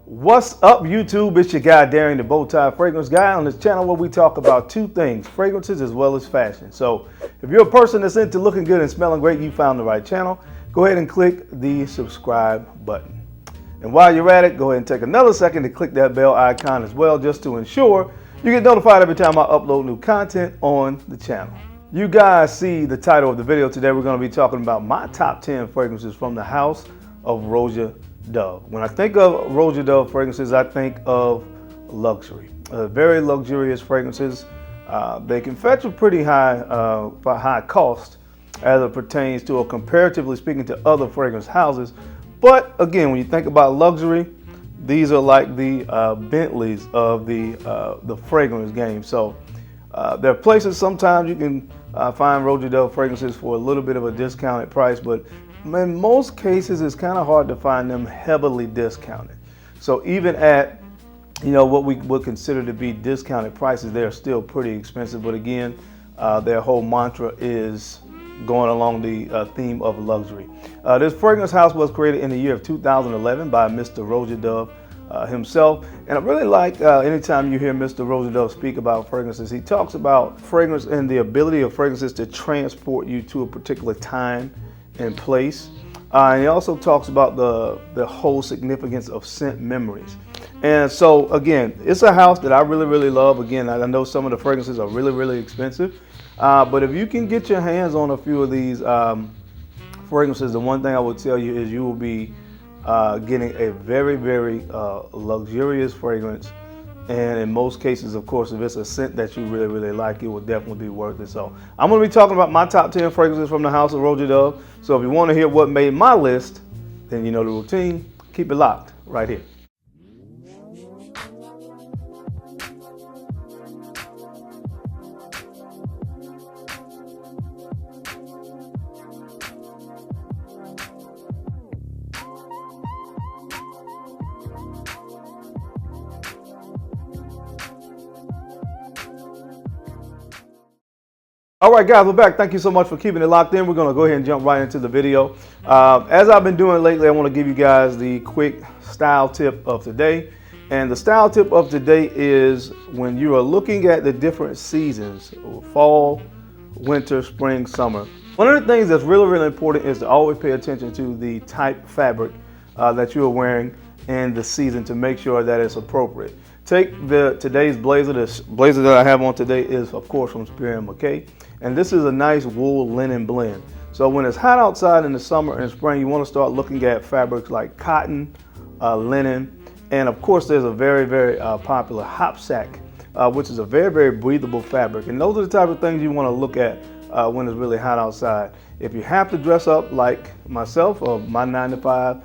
What's up, YouTube? It's your guy Darren, the Bowtie Fragrance Guy, on this channel where we talk about two things, fragrances as well as fashion. So if you're a person that's into looking good and smelling great, you found the right channel. Go ahead and click the subscribe button. And while you're at it, go ahead and take another second to click that bell icon as well, just to ensure you get notified every time I upload new content on the channel. You guys see the title of the video. Today we're going to be talking about my top 10 fragrances from the house of Roja Dove. When I think of Roja Dove fragrances, I think of luxury. Very luxurious fragrances. They can fetch a pretty high cost as it pertains to, or comparatively speaking, to other fragrance houses. But again, when you think about luxury, these are like the Bentleys of the fragrance game. So there are places sometimes you can find Roja Dove fragrances for a little bit of a discounted price, but in most cases it's kind of hard to find them heavily discounted. So even at, you know, what we would consider to be discounted prices, they're still pretty expensive. But again, their whole mantra is going along the theme of luxury. This fragrance house was created in the year of 2011 by Mr. Roja Dove himself. And I really like anytime you hear Mr. Roja Dove speak about fragrances, he talks about fragrance and the ability of fragrances to transport you to a particular time and place. And he also talks about the whole significance of scent memories. And so again, it's a house that I really love. Again, I know some of the fragrances are really expensive, but if you can get your hands on a few of these fragrances, the one thing I would tell you is you will be getting a very luxurious fragrance. And in most cases, of course, if it's a scent that you really like, it will definitely be worth it. So I'm going to be talking about my top 10 fragrances from the house of Roja Dove. So if you want to hear what made my list, then you know the routine. Keep it locked right here. All right, guys, we're back. Thank you so much for keeping it locked in. We're going to go ahead and jump right into the video. As I've been doing lately, I want to give you guys the quick style tip of today. And the style tip of today is when you are looking at the different seasons, fall, winter, spring, summer. One of the things that's really important is to always pay attention to the type fabric that you are wearing in the season to make sure that it's appropriate. Take today's blazer. This blazer that I have on today is, of course, from Spear & McKay. And this is a nice wool linen blend. So when it's hot outside in the summer and spring, you want to start looking at fabrics like cotton, linen, and of course there's a very popular hop sack, which is a very breathable fabric. And those are the type of things you want to look at when it's really hot outside. If you have to dress up like myself or my 9 to 5,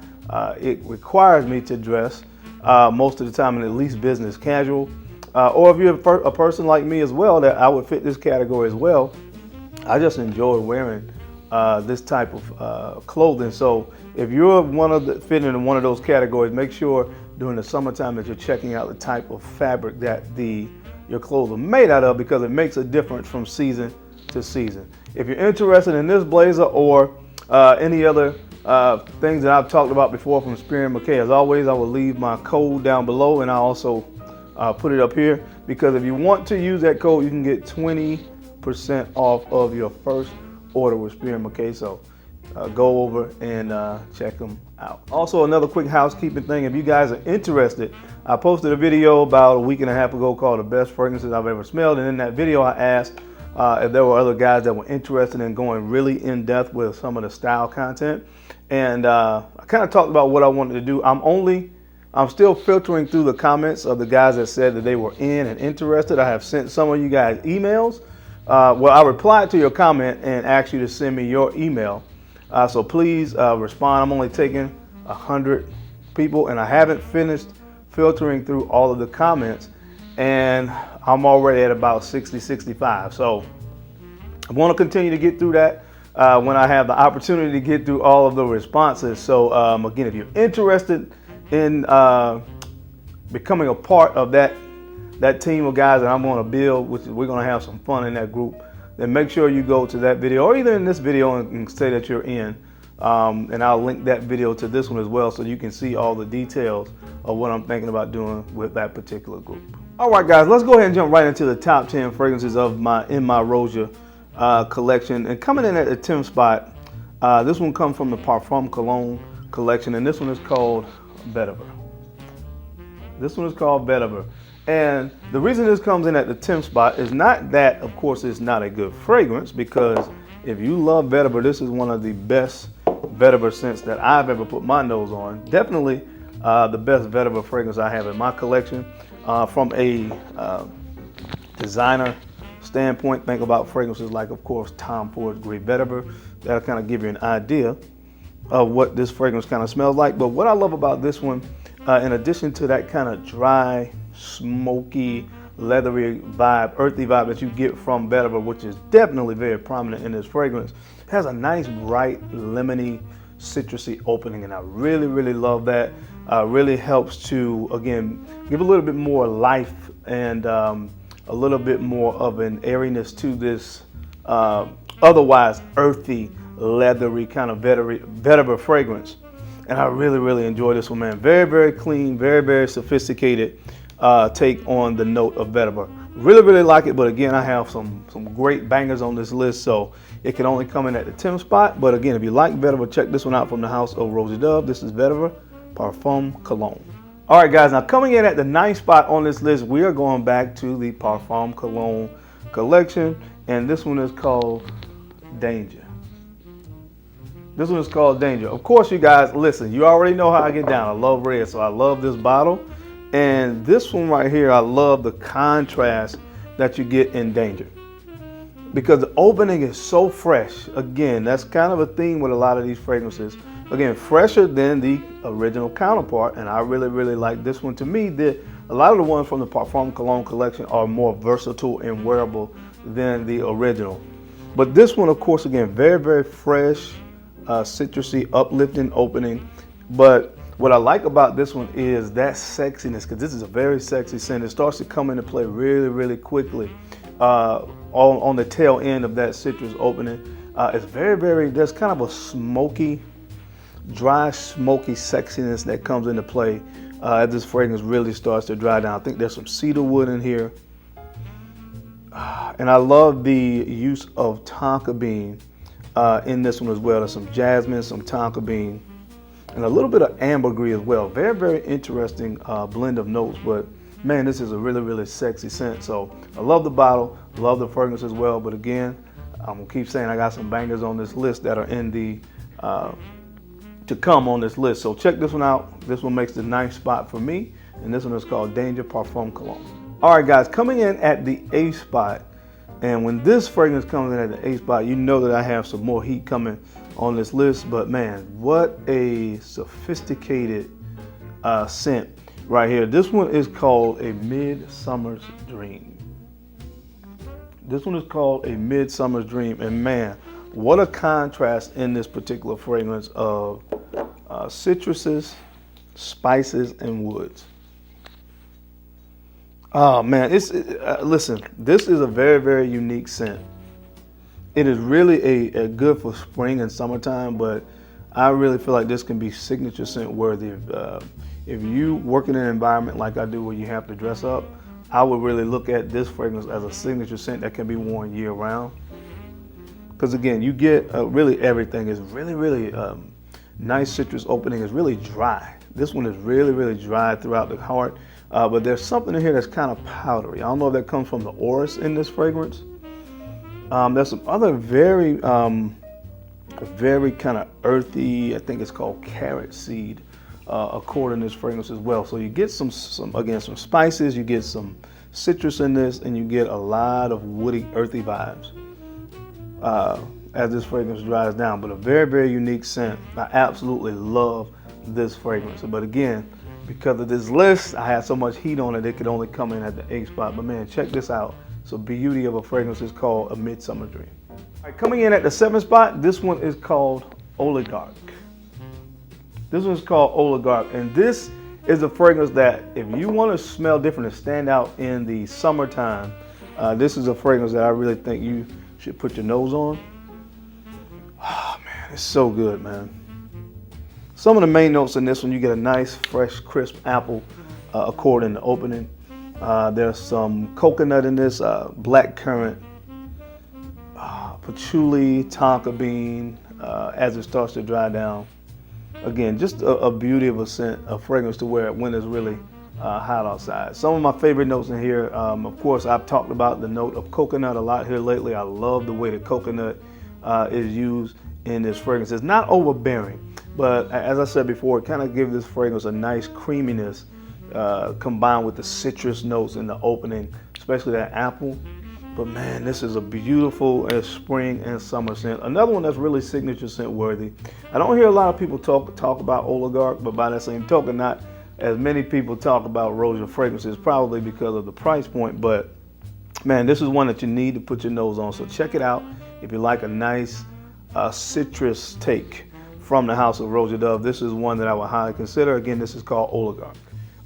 it requires me to dress most of the time in at least business casual. Or if you're a person like me as well, that I would fit this category as well, I just enjoy wearing this type of clothing. So if you're fitting in one of those categories, make sure during the summertime that you're checking out the type of fabric that your clothes are made out of, because it makes a difference from season to season. If you're interested in this blazer or any other things that I've talked about before from Spear & McKay, as always, I will leave my code down below, and I also put it up here, because if you want to use that code, you can get 20% off of your first order with Spear & McKay. So go over and check them out. Also, another quick housekeeping thing, if you guys are interested, I posted a video about a week and a half ago called The Best Fragrances I've Ever Smelled. And in that video, I asked if there were other guys that were interested in going really in depth with some of the style content. And I kind of talked about what I wanted to do. I'm still filtering through the comments of the guys that said that they were in and interested. I have sent some of you guys emails. Well, I replied to your comment and asked you to send me your email. So please respond. I'm only taking 100 people, and I haven't finished filtering through all of the comments, and I'm already at about 65. So I want to continue to get through that when I have the opportunity to get through all of the responses. So again, if you're interested in becoming a part of that team of guys that I'm going to build, which is we're going to have some fun in that group, then make sure you go to that video or either in this video and say that you're in And I'll link that video to this one as well so you can see all the details of what I'm thinking about doing with that particular group. All right, guys, let's go ahead and jump right into the top 10 fragrances of my Roja collection. And coming in at the 10th spot, this one comes from the Parfum Cologne collection, and this one is called Vetiver. This one is called Vetiver. And the reason this comes in at the 10th spot is not that, of course, it's not a good fragrance, because if you love vetiver, this is one of the best vetiver scents that I've ever put my nose on. Definitely the best vetiver fragrance I have in my collection. From a designer standpoint, think about fragrances like, of course, Tom Ford's Great Vetiver. That'll kind of give you an idea of what this fragrance kind of smells like. But what I love about this one, in addition to that kind of dry, smoky, leathery vibe, earthy vibe that you get from vetiver, which is definitely very prominent in this fragrance, it has a nice, bright, lemony, citrusy opening, and I really, really love that. Really helps to, again, give a little bit more life and a little bit more of an airiness to this otherwise earthy, leathery kind of vetiver fragrance. And I really, really enjoy this one, man. Very, very clean, very, very sophisticated take on the note of vetiver. Really, really like it, but again, I have some great bangers on this list, so it can only come in at the 10th spot. But again, if you like vetiver, check this one out from the house of Roja Dove. This is Vetiver Parfum Cologne. All right, guys, now coming in at the 9th spot on this list, we are going back to the Parfum Cologne collection, and this one is called Danger. This one is called Danger. Of course, you guys, listen, you already know how I get down. I love red, so I love this bottle. And this one right here, I love the contrast that you get in Danger, because the opening is so fresh. Again, that's kind of a theme with a lot of these fragrances. Again, fresher than the original counterpart, and I really, really like this one. To me, a lot of the ones from the Parfum Cologne collection are more versatile and wearable than the original. But this one, of course, again, very, very fresh, citrusy, uplifting opening. But what I like about this one is that sexiness, because this is a very sexy scent. It starts to come into play really, really quickly on the tail end of that citrus opening. It's very, very, there's kind of a smoky, dry, smoky sexiness that comes into play as this fragrance really starts to dry down. I think there's some cedar wood in here. And I love the use of tonka bean in this one as well. There's some jasmine, some tonka bean, and a little bit of ambergris as well. Very, very interesting blend of notes, but man, this is a really, really sexy scent. So I love the bottle, love the fragrance as well. But again, I'm gonna keep saying I got some bangers on this list that are in the to come on this list. So check this one out. This one makes the 9th spot for me, and this one is called Danger Parfum Cologne. All right, guys, coming in at the 8th spot, and when this fragrance comes in at the 8th spot, you know that I have some more heat coming on this list. But man, what a sophisticated scent right here. This one is called a Midsummer's Dream. This one is called a Midsummer's Dream, and man, what a contrast in this particular fragrance of citruses, spices, and woods. Oh man, listen, this is a very, very unique scent. It is really a good for spring and summertime, but I really feel like this can be signature scent worthy. If you work in an environment like I do where you have to dress up, I would really look at this fragrance as a signature scent that can be worn year round. Because again, you get really everything. It's really, really nice citrus opening. It's really dry. This one is really, really dry throughout the heart. But there's something in here that's kind of powdery. I don't know if that comes from the orris in this fragrance. There's some other very kind of earthy, I think it's called carrot seed, accord in this fragrance as well. So you get some spices, you get some citrus in this, and you get a lot of woody, earthy vibes as this fragrance dries down. But a very, very unique scent. I absolutely love this fragrance. But again, because of this list, I had so much heat on it, it could only come in at the 8th spot. But man, check this out. It's a beauty of a fragrance. It's called A Midsummer Dream. All right, coming in at the 7th spot, this one is called Oligarch. This one's called Oligarch, and this is a fragrance that if you want to smell different and stand out in the summertime, this is a fragrance that I really think you should put your nose on. Oh man, It's so good, man. Some of the main notes in this one, you get a nice, fresh, crisp apple accord in the opening. There's some coconut in this, black currant, patchouli, tonka bean, as it starts to dry down. Again, just a beauty of a scent, a fragrance to wear when it's really hot outside. Some of my favorite notes in here, of course, I've talked about the note of coconut a lot here lately. I love the way the coconut is used in this fragrance. It's not overbearing, but as I said before, it kind of gives this fragrance a nice creaminess combined with the citrus notes in the opening, especially that apple. But man, this is a beautiful spring and summer scent. Another one that's really signature scent worthy. I don't hear a lot of people talk about Oligarch, but by that same token, not as many people talk about Roja fragrances, probably because of the price point. But man, this is one that you need to put your nose on. So check it out if you like a nice citrus take from the house of Roja Dove. This is one that I would highly consider. Again, this is called Oligarch.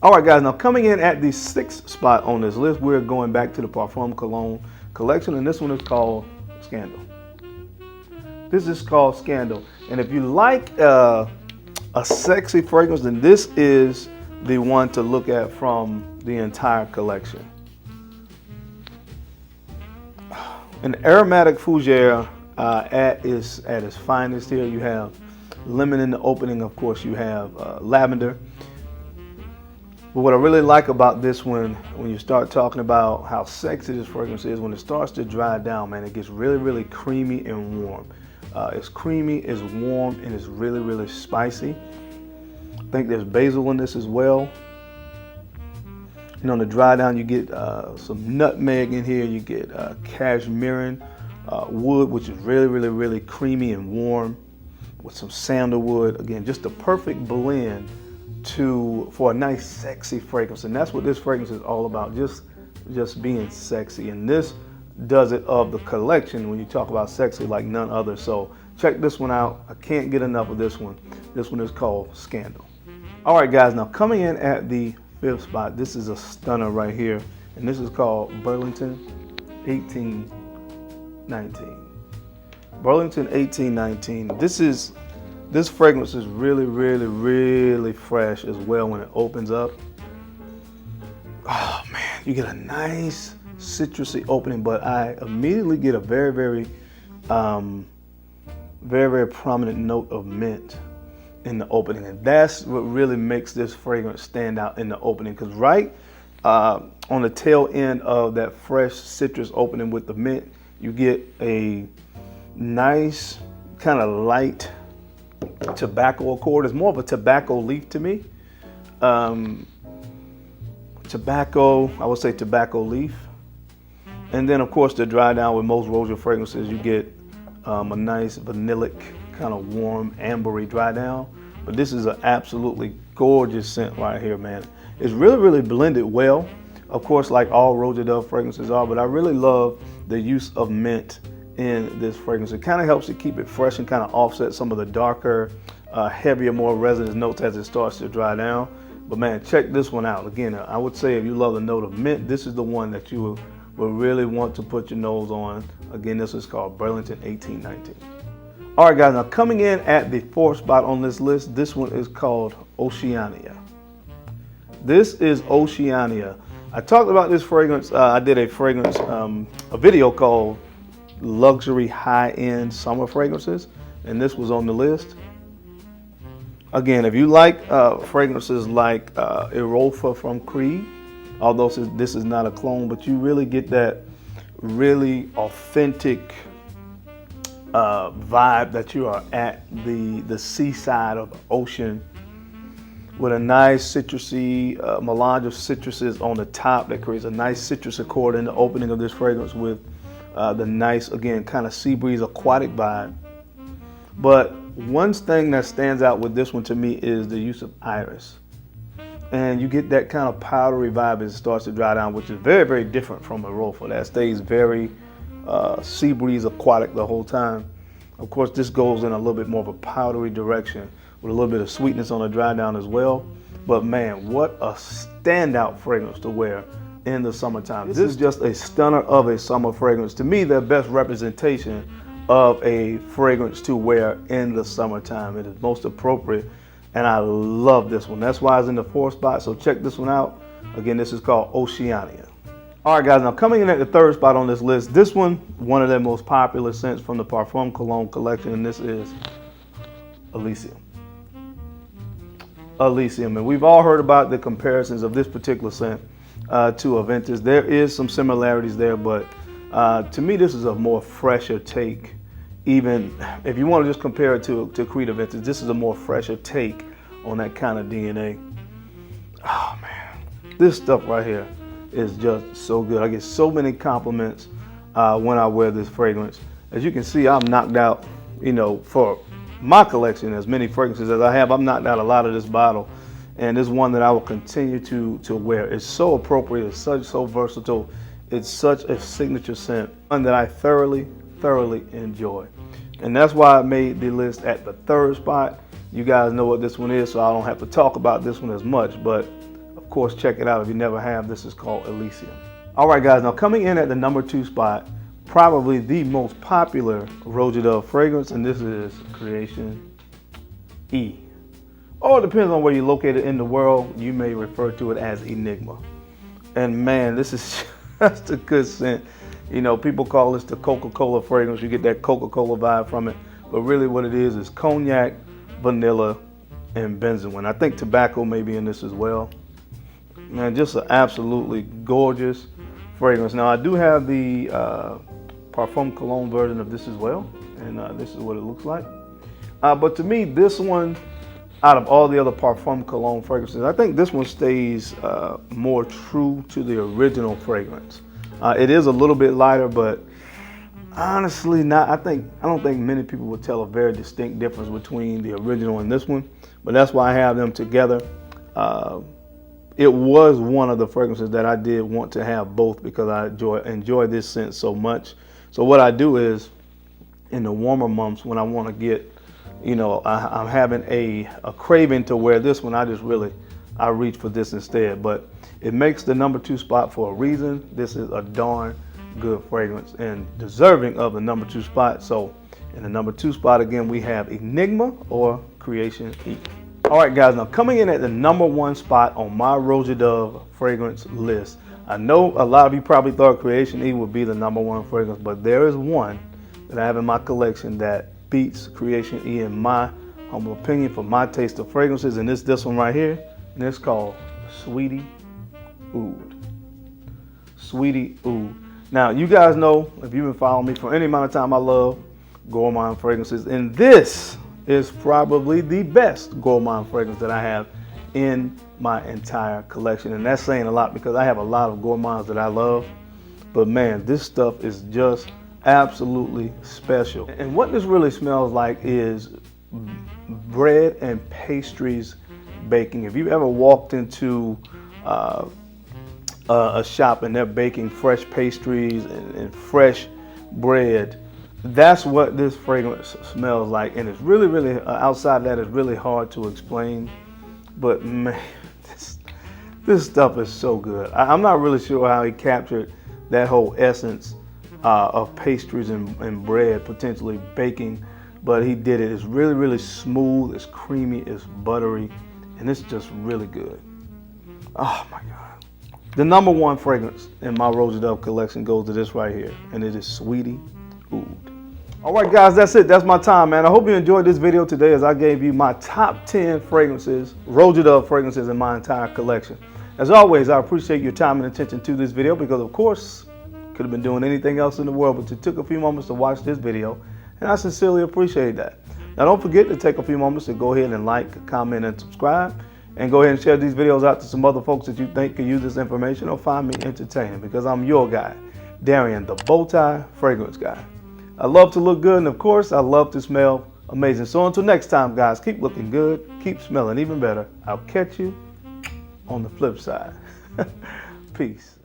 All right, guys, now coming in at the 6th spot on this list, we're going back to the Parfum Cologne collection, and this one is called Scandal. This is called Scandal. And if you like a sexy fragrance, then this is the one to look at from the entire collection. An aromatic fougere at its finest here. You have lemon in the opening. Of course, you have lavender. But what I really like about this one, when you start talking about how sexy this fragrance is, when it starts to dry down, man, it gets really, really creamy and warm. It's creamy, it's warm, and it's really, really spicy. I think there's basil in this as well. And on the dry down, you get some nutmeg in here. You get cashmere wood, which is really, really, really creamy and warm, with some sandalwood. Again, just the perfect blend for a nice sexy fragrance. And that's what this fragrance is all about, just being sexy. And this does it of the collection when you talk about sexy like none other. So check this one out. I can't get enough of this one. This one is called Scandal. All right, guys, now coming in at the 5th spot, this is a stunner right here, and this is called Burlington 1819. Burlington 1819. This fragrance is really, really, really fresh as well when it opens up. Oh man, you get a nice citrusy opening, but I immediately get a very, very, very prominent note of mint in the opening, and that's what really makes this fragrance stand out in the opening. Because right on the tail end of that fresh citrus opening with the mint, you get a nice kind of light tobacco accord. It's more of a tobacco leaf to me. Tobacco, I would say tobacco leaf. And then of course the dry down with most Roja fragrances, you get a nice vanillic kind of warm ambery dry down. But this is an absolutely gorgeous scent right here, man. It's really, really blended well. Of course, like all Roja Dove fragrances are, but I really love the use of mint in this fragrance. It kind of helps to keep it fresh and kind of offset some of the darker, heavier, more resinous notes as it starts to dry down. But man, check this one out. Again, I would say if you love the note of mint, this is the one that you will really want to put your nose on. Again, this is called Burlington 1819. All right, guys, now coming in at the 4th spot on this list, this one is called Oceania. This is Oceania. I talked about this fragrance. I did a fragrance, a video called Luxury High-End Summer Fragrances, and this was on the list. Again, if you like fragrances like Erofa from Creed, although this is not a clone, but you really get that really authentic vibe that you are at the seaside of the ocean, with a nice citrusy melange of citruses on the top that creates a nice citrus accord in the opening of this fragrance with the nice, again, kind of sea breeze aquatic vibe. But one thing that stands out with this one to me is the use of iris. And you get that kind of powdery vibe as it starts to dry down, which is very, very different from Erofa. That stays very sea breeze aquatic the whole time. Of course, this goes in a little bit more of a powdery direction with a little bit of sweetness on the dry down as well. But man, what a standout fragrance to wear in the summertime. This is just a stunner of a summer fragrance. To me, the best representation of a fragrance to wear in the summertime. It is most appropriate, and I love this one. That's why it's in the 4th spot, so check this one out. Again, this is called Oceania. All right, guys, now coming in at the 3rd spot on this list, this one of their most popular scents from the Parfum Cologne collection, and this is Alicia. Alicia, and we've all heard about the comparisons of this particular scent to Aventus. There is some similarities there, but to me, this is a more fresher take. Even if you want to just compare it to Creed Aventus, this is a more fresher take on that kind of DNA. Oh man, this stuff right here is just so good. I get so many compliments when I wear this fragrance. As you can see, I'm knocked out, you know, for my collection, as many fragrances as I have, I'm knocked out a lot of this bottle. And this one that I will continue to wear. It's so appropriate, it's so versatile. It's such a signature scent, one that I thoroughly enjoy. And that's why I made the list at the 3rd spot. You guys know what this one is, so I don't have to talk about this one as much, but of course, check it out if you never have. This is called Alicia. All right, guys, now coming in at the number 2 spot, probably the most popular Roja Dove fragrance, and this is Creation E. Oh, it depends on where you're located in the world. You may refer to it as Enigma. And man, this is just a good scent. You know, people call this the Coca-Cola fragrance. You get that Coca-Cola vibe from it. But really what it is cognac, vanilla, and benzoin. I think tobacco may be in this as well. Man, just an absolutely gorgeous fragrance. Now, I do have the Parfum Cologne version of this as well. And this is what it looks like. But to me, this one, out of all the other Parfum Cologne fragrances, I think this one stays more true to the original fragrance. It is a little bit lighter, but honestly, I don't think many people would tell a very distinct difference between the original and this one. But that's why I have them together. It was one of the fragrances that I did want to have both because I enjoy this scent so much. So what I do is, in the warmer months when I want to get, you know, I'm having a craving to wear this one, I reach for this instead. But it makes the number 2 spot for a reason. This is a darn good fragrance and deserving of the number 2 spot. So in the number 2 spot, again, we have Enigma or Creation E. All right, guys, now coming in at the number 1 spot on my Roja Dove fragrance list. I know a lot of you probably thought Creation E would be the number 1 fragrance, but there is one that I have in my collection that beats Creation E in my humble opinion for my taste of fragrances, and it's this one right here, and it's called Sweetie Oud. Sweetie Oud. Now, you guys know, if you've been following me for any amount of time, I love gourmand fragrances, and this is probably the best gourmand fragrance that I have in my entire collection. And that's saying a lot because I have a lot of gourmands that I love, but man, this stuff is just absolutely special. And what this really smells like is bread and pastries baking. If you've ever walked into a shop and they're baking fresh pastries and fresh bread, that's what this fragrance smells like. And it's really outside that, it's really hard to explain, but man, this stuff is so good. I'm not really sure how he captured that whole essence of pastries and bread potentially baking, but he did it. It's really smooth, it's creamy, it's buttery, and it's just really good. Oh my God. The number 1 fragrance in my Roja Dove collection goes to this right here, and it is Sweetie Oud. All right, guys, that's it. That's my time, man. I hope you enjoyed this video today as I gave you my top 10 fragrances, Roja Dove fragrances in my entire collection. As always, I appreciate your time and attention to this video because, of course, could have been doing anything else in the world, but you took a few moments to watch this video, and I sincerely appreciate that. Now, don't forget to take a few moments to go ahead and like, comment, and subscribe, and go ahead and share these videos out to some other folks that you think can use this information or find me entertaining, because I'm your guy, Darian, the Bowtie Fragrance Guy. I love to look good, and of course, I love to smell amazing. So until next time, guys, keep looking good, keep smelling even better. I'll catch you on the flip side. Peace.